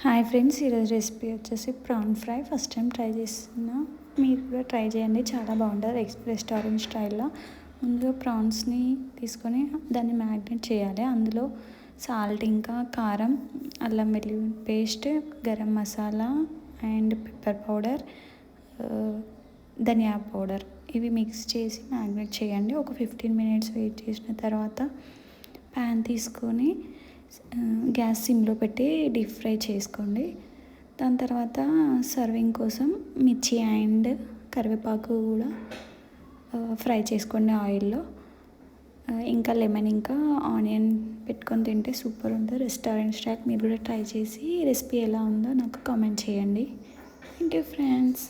Hi friends, ఈరోజు recipe వచ్చేసి prawn fry. First time try చేస్తున్నా, మీరు కూడా ట్రై చేయండి, చాలా బాగుంటుంది రెస్టారెంట్ స్టైల్లో. ముందుగా ప్రాన్స్ని తీసుకొని దాన్ని మ్యారినేట్ చేయాలి. అందులో సాల్ట్, ఇంకా కారం, అల్లం వెల్లుల్లి paste, garam masala and pepper powder, ధనియా పౌడర్ ఇవి మిక్స్ చేసి మ్యారినేట్ చేయండి. ఒక 15 మినిట్స్ వెయిట్ చేసిన తర్వాత ప్యాన్ తీసుకొని గ్యాస్ సిమ్లో పెట్టి డీప్ ఫ్రై చేసుకోండి. దాని తర్వాత సర్వింగ్ కోసం మిర్చి అండ్ కరివేపాకు కూడా ఫ్రై చేసుకోండి ఆయిల్లో. ఇంకా లెమన్, ఇంకా ఆనియన్ పెట్టుకొని తింటే సూపర్ ఉంటుంది రెస్టారెంట్ స్టైల్. మీరు కూడా ట్రై చేసి రెసిపీ ఎలా ఉందో నాకు కామెంట్ చేయండి. Thank you friends.